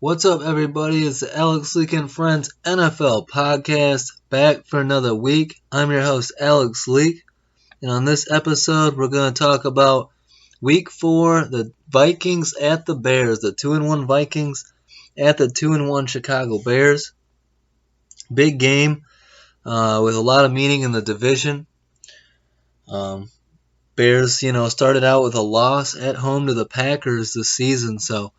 What's up, everybody? It's the Alex Leak and Friends NFL podcast, back for another week. I'm your host, Alex Leak, and on this episode, we're going to talk about Week 4, the Vikings at the Bears, the 2-1 Vikings at the 2-1 Chicago Bears. Big game with a lot of meaning in the division. Bears, started out with a loss at home to the Packers this season, so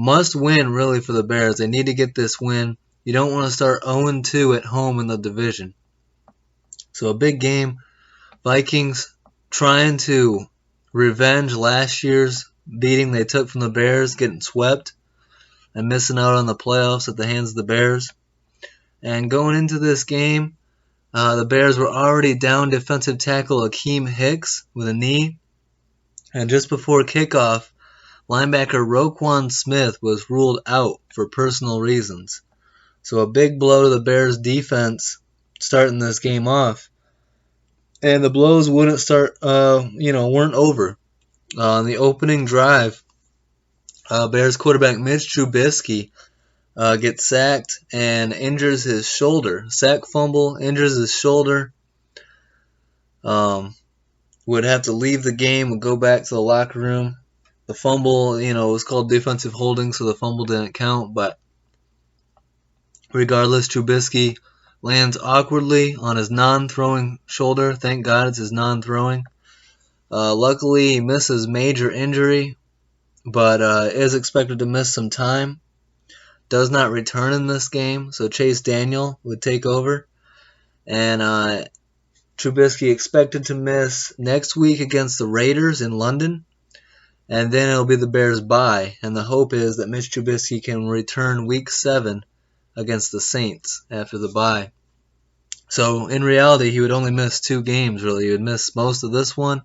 must win really for the Bears. They need to get this win. You don't want to start 0-2 at home in the division. So a big game. Vikings trying to revenge last year's beating they took from the Bears, getting swept and missing out on the playoffs at the hands of the Bears. And going into this game, the Bears were already down defensive tackle Akeem Hicks with a knee. And just before kickoff, linebacker Roquan Smith was ruled out for personal reasons. So a big blow to the Bears defense starting this game off. And the blows wouldn't weren't over. On the opening drive, Bears quarterback Mitch Trubisky gets sacked and injures his shoulder. Sack fumble, injures his shoulder. Would have to leave the game, would go back to the locker room. The fumble, was called defensive holding, so the fumble didn't count. But regardless, Trubisky lands awkwardly on his non-throwing shoulder. Thank God it's his non-throwing. Luckily, he misses major injury, but is expected to miss some time. Does not return in this game, so Chase Daniel would take over. And Trubisky expected to miss next week against the Raiders in London. And then it'll be the Bears' bye, and the hope is that Mitch Trubisky can return Week 7 against the Saints after the bye. So in reality, he would only miss 2 games, really. He would miss most of this one,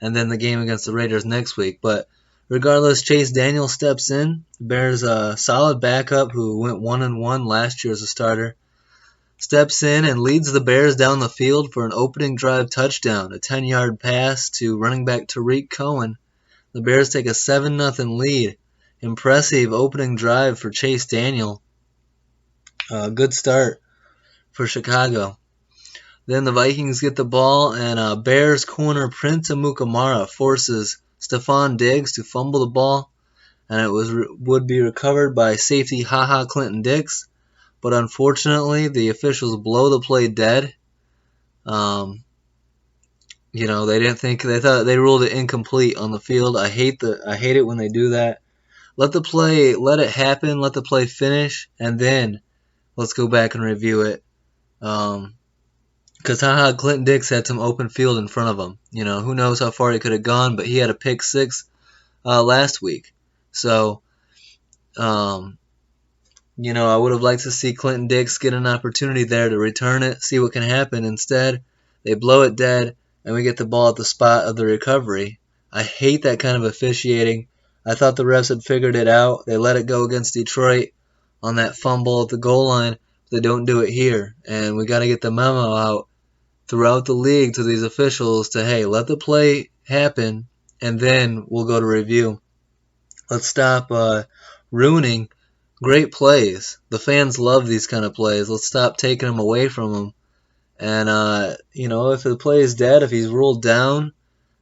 and then the game against the Raiders next week. But regardless, Chase Daniel steps in. The Bears' solid backup who went 1-1 last year as a starter. Steps in and leads the Bears down the field for an opening drive touchdown, a 10-yard pass to running back Tariq Cohen. The Bears take a 7-0 lead. Impressive opening drive for Chase Daniel. Good start for Chicago. Then the Vikings get the ball, and Bears corner Prince Amukamara forces Stephon Diggs to fumble the ball, and it would be recovered by safety HaHa Clinton Dix. But unfortunately, the officials blow the play dead. They thought they ruled it incomplete on the field. I hate it when they do that. Let it happen, let the play finish, and then let's go back and review it. Because Clinton Dix had some open field in front of him. Who knows how far he could have gone, but he had a pick 6 last week. So, I would have liked to see Clinton Dix get an opportunity there to return it, see what can happen. Instead, they blow it dead, and we get the ball at the spot of the recovery. I hate that kind of officiating. I thought the refs had figured it out. They let it go against Detroit on that fumble at the goal line. They don't do it here. And we got to get the memo out throughout the league to these officials to, hey, let the play happen, and then we'll go to review. Let's stop ruining great plays. The fans love these kind of plays. Let's stop taking them away from them. And, if the play is dead, if he's ruled down,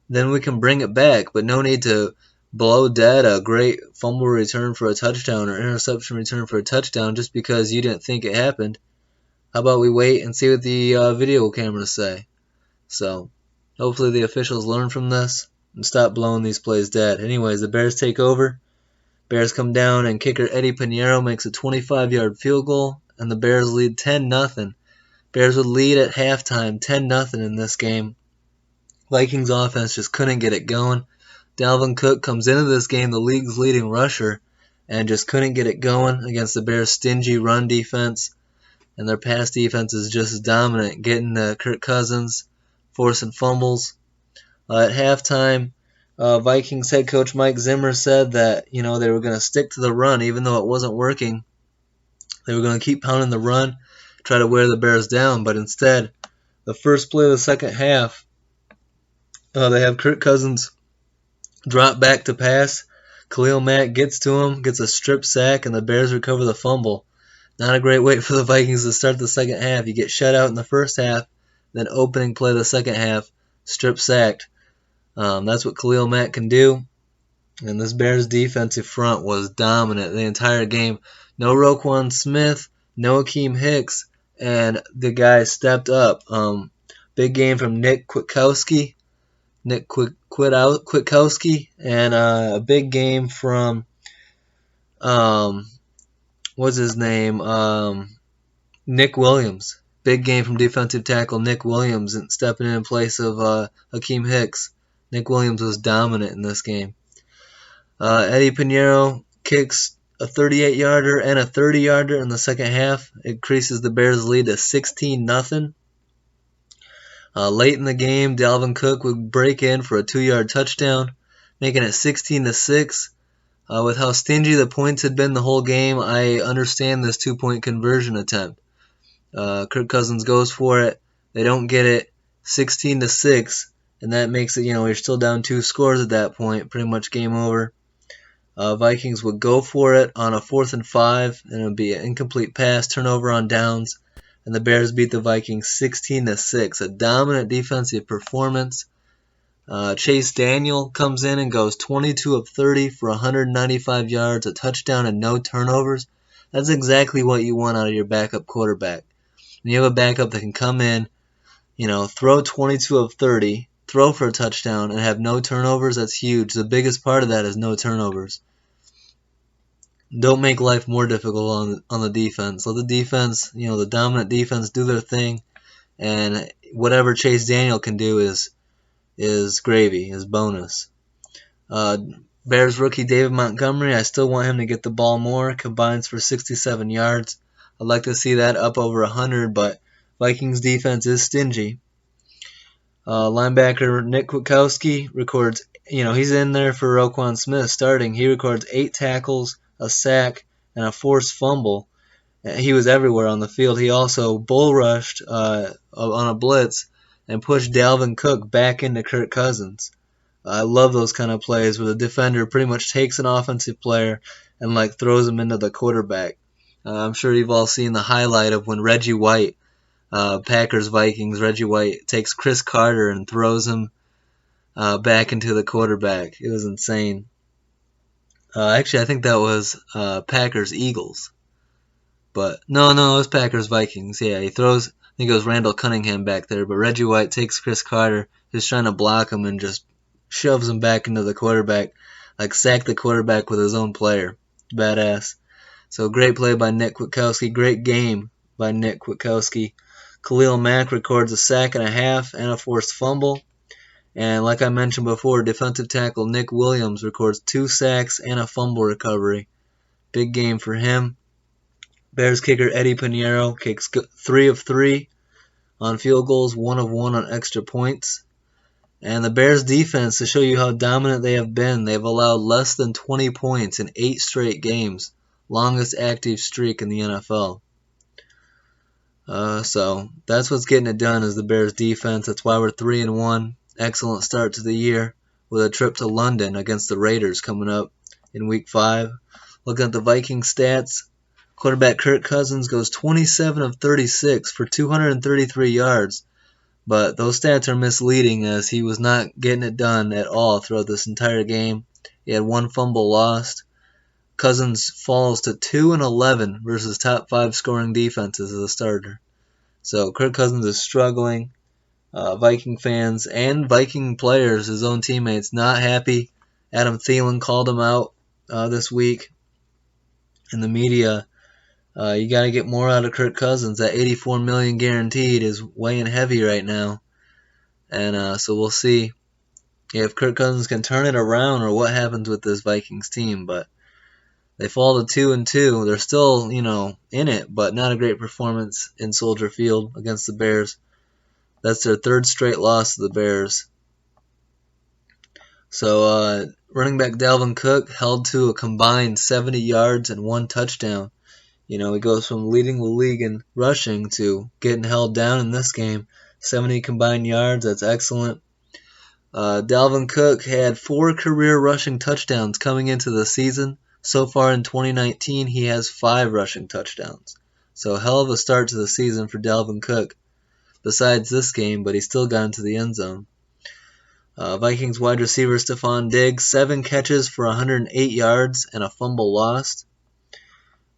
then we can bring it back. But no need to blow dead a great fumble return for a touchdown or interception return for a touchdown just because you didn't think it happened. How about we wait and see what the video cameras say? So, hopefully the officials learn from this and stop blowing these plays dead. Anyways, the Bears take over. Bears come down, and kicker Eddie Pinheiro makes a 25-yard field goal, and the Bears lead 10-0. Bears would lead at halftime 10-0 in this game. Vikings offense just couldn't get it going. Dalvin Cook comes into this game the league's leading rusher and just couldn't get it going against the Bears' stingy run defense. And their pass defense is just as dominant, getting to Kirk Cousins, forcing fumbles. At halftime, Vikings head coach Mike Zimmer said that they were going to stick to the run even though it wasn't working. They were going to keep pounding the run, try to wear the Bears down, but instead, the first play of the second half, they have Kirk Cousins drop back to pass. Khalil Mack gets to him, gets a strip sack, and the Bears recover the fumble. Not a great way for the Vikings to start the second half. You get shut out in the first half, then opening play of the second half, strip sacked. That's what Khalil Mack can do. And this Bears defensive front was dominant the entire game. No Roquan Smith, no Akeem Hicks, and the guys stepped up. Big game from Nick Kwiatkowski, and a big game from what's his name? Nick Williams. Big game from defensive tackle Nick Williams and stepping in place of Akeem Hicks. Nick Williams was dominant in this game. Eddie Pinheiro kicks a 38-yarder and a 30-yarder in the second half. It increases the Bears' lead to 16-0. Late in the game, Dalvin Cook would break in for a 2-yard touchdown, making it 16-6. With how stingy the points had been the whole game, I understand this 2-point conversion attempt. Kirk Cousins goes for it. They don't get it. 16-6, and that makes it, you're still down 2 scores at that point. Pretty much game over. Vikings would go for it on a 4th and 5, and it would be an incomplete pass, turnover on downs, and the Bears beat the Vikings 16-6. A dominant defensive performance. Chase Daniel comes in and goes 22 of 30 for 195 yards, a touchdown, and no turnovers. That's exactly what you want out of your backup quarterback. When you have a backup that can come in, throw 22 of 30, throw for a touchdown, and have no turnovers, that's huge. The biggest part of that is no turnovers. Don't make life more difficult on the defense. Let the defense, the dominant defense, do their thing, and whatever Chase Daniel can do is gravy, is bonus. Bears rookie David Montgomery, I still want him to get the ball more. Combines for 67 yards. I'd like to see that up over 100, but Vikings defense is stingy. Linebacker Nick Kwiatkowski records, he's in there for Roquan Smith starting. He records 8 tackles, a sack, and a forced fumble. He was everywhere on the field. He also bull rushed on a blitz and pushed Dalvin Cook back into Kirk Cousins. I love those kind of plays where the defender pretty much takes an offensive player and throws him into the quarterback. I'm sure you've all seen the highlight of when Reggie White, Packers-Vikings, Reggie White takes Chris Carter and throws him back into the quarterback. It was insane. Actually, I think that was Packers-Eagles. But no, it was Packers-Vikings. Yeah, he throws, I think it was Randall Cunningham back there, but Reggie White takes Chris Carter, who's trying to block him, and just shoves him back into the quarterback, sacked the quarterback with his own player. Badass. So great play by Nick Kwiatkowski. Great game by Nick Kwiatkowski. Khalil Mack records a sack and a half and a forced fumble. And like I mentioned before, defensive tackle Nick Williams records 2 sacks and a fumble recovery. Big game for him. Bears kicker Eddie Pinheiro kicks 3 of 3 on field goals, 1 of 1 on extra points. And the Bears defense, to show you how dominant they have been, they've allowed less than 20 points in 8 straight games. Longest active streak in the NFL. So that's what's getting it done is the Bears defense. That's why we're 3-1. Excellent start to the year with a trip to London against the Raiders coming up in Week 5. Looking at the Vikings stats, quarterback Kirk Cousins goes 27 of 36 for 233 yards. But those stats are misleading as he was not getting it done at all throughout this entire game. He had 1 fumble lost. Cousins falls to 2-11 versus top 5 scoring defenses as a starter. So Kirk Cousins is struggling. Viking fans and Viking players, his own teammates, not happy. Adam Thielen called him out this week in the media. You got to get more out of Kirk Cousins. That $84 million guaranteed is weighing heavy right now. And so we'll see if Kirk Cousins can turn it around or what happens with this Vikings team. But they fall to 2-2. They're still, in it, but not a great performance in Soldier Field against the Bears. That's their 3rd straight loss to the Bears. So running back Dalvin Cook held to a combined 70 yards and 1 touchdown. He goes from leading the league in rushing to getting held down in this game. 70 combined yards, that's excellent. Dalvin Cook had 4 career rushing touchdowns coming into the season. So far in 2019, he has 5 rushing touchdowns. So hell of a start to the season for Dalvin Cook. Besides this game, but he still got into the end zone. Vikings wide receiver Stephon Diggs, 7 catches for 108 yards and a fumble lost.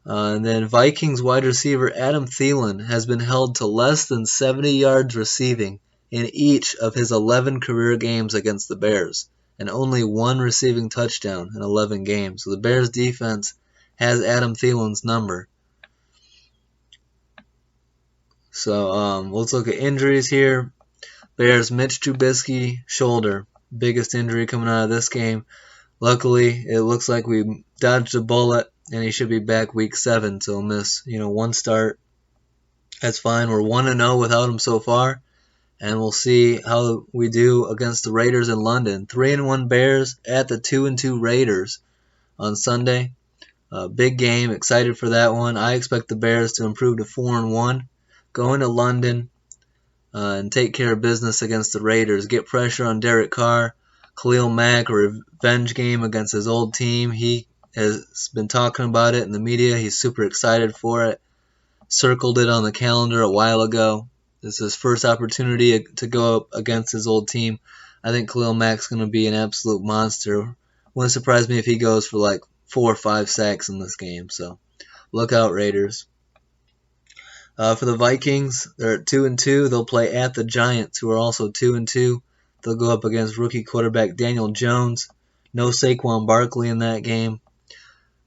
And then Vikings wide receiver Adam Thielen has been held to less than 70 yards receiving in each of his 11 career games against the Bears, and only 1 receiving touchdown in 11 games. So the Bears defense has Adam Thielen's number. So let's look at injuries here. Bears Mitch Trubisky, shoulder, biggest injury coming out of this game. Luckily, it looks like we dodged a bullet, and he should be back week 7, so he'll miss 1 start. That's fine. We're 1-0 without him so far, and we'll see how we do against the Raiders in London. 3-1 Bears at the 2-2 Raiders on Sunday. Big game, excited for that one. I expect the Bears to improve to 4-1, go into London, and take care of business against the Raiders. Get pressure on Derek Carr. Khalil Mack, a revenge game against his old team. He has been talking about it in the media. He's super excited for it. Circled it on the calendar a while ago. This is his first opportunity to go up against his old team. I think Khalil Mack's going to be an absolute monster. Wouldn't surprise me if he goes for like 4 or 5 sacks in this game. So look out, Raiders. For the Vikings, they're at 2-2. They'll play at the Giants, who are also 2-2. They'll go up against rookie quarterback Daniel Jones. No Saquon Barkley in that game.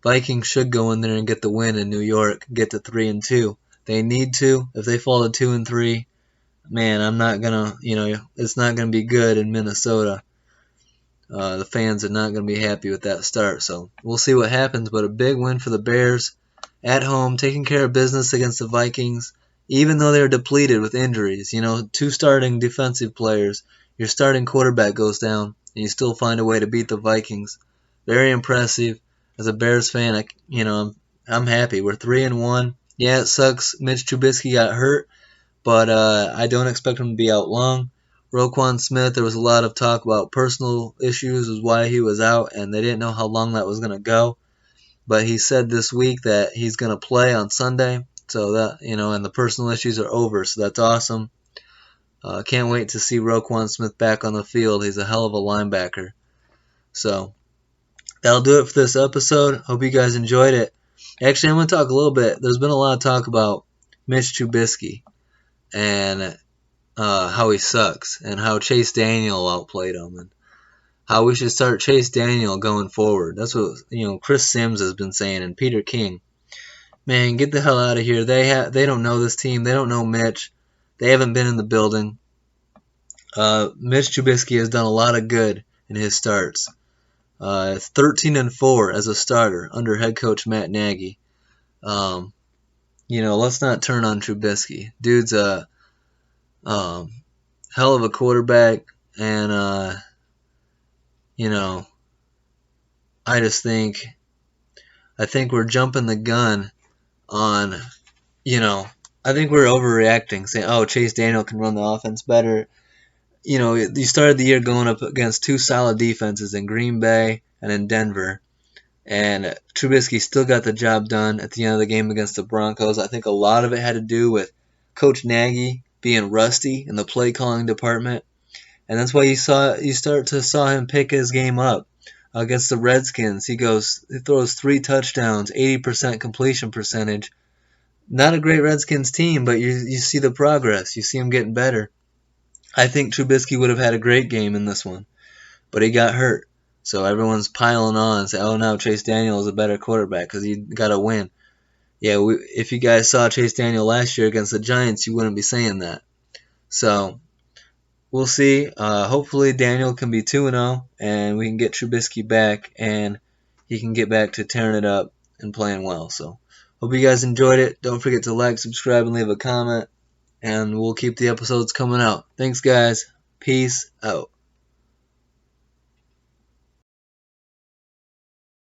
Vikings should go in there and get the win in New York, get to 3-2. They need to. If they fall to 2-3, man, I'm not gonna, it's not gonna be good in Minnesota. The fans are not gonna be happy with that start. So we'll see what happens. But a big win for the Bears at home, taking care of business against the Vikings, even though they're depleted with injuries. 2 starting defensive players. Your starting quarterback goes down, and you still find a way to beat the Vikings. Very impressive. As a Bears fan, I'm happy. We're 3-1. Yeah, it sucks. Mitch Trubisky got hurt, but I don't expect him to be out long. Roquan Smith, there was a lot of talk about personal issues is why he was out, and they didn't know how long that was going to go. But he said this week that he's going to play on Sunday, so that and the personal issues are over, so that's awesome. Can't wait to see Roquan Smith back on the field. He's a hell of a linebacker. So that'll do it for this episode. Hope you guys enjoyed it. Actually, I'm going to talk a little bit. There's been a lot of talk about Mitch Trubisky and how he sucks and how Chase Daniel outplayed him and how we should start Chase Daniel going forward. That's what Chris Sims has been saying and Peter King. Man, get the hell out of here. They don't know this team. They don't know Mitch. They haven't been in the building. Mitch Trubisky has done a lot of good in his starts. 13-4 as a starter under head coach Matt Nagy. Let's not turn on Trubisky. Dude's a hell of a quarterback, and I think we're jumping the gun on, I think we're overreacting, saying, oh, Chase Daniel can run the offense better. You started the year going up against 2 solid defenses in Green Bay and in Denver, and Trubisky still got the job done at the end of the game against the Broncos. I think a lot of it had to do with Coach Nagy being rusty in the play calling department, and that's why you start to saw him pick his game up against the Redskins. He throws 3 touchdowns, 80% completion percentage. Not a great Redskins team, but you see the progress. You see him getting better. I think Trubisky would have had a great game in this one, but he got hurt. So everyone's piling on and saying, oh, now Chase Daniel is a better quarterback because he got to win. Yeah, if you guys saw Chase Daniel last year against the Giants, you wouldn't be saying that. So we'll see. Hopefully Daniel can be 2-0, and we can get Trubisky back, and he can get back to tearing it up and playing well. So hope you guys enjoyed it. Don't forget to like, subscribe, and leave a comment, and we'll keep the episodes coming out. Thanks, guys. Peace out.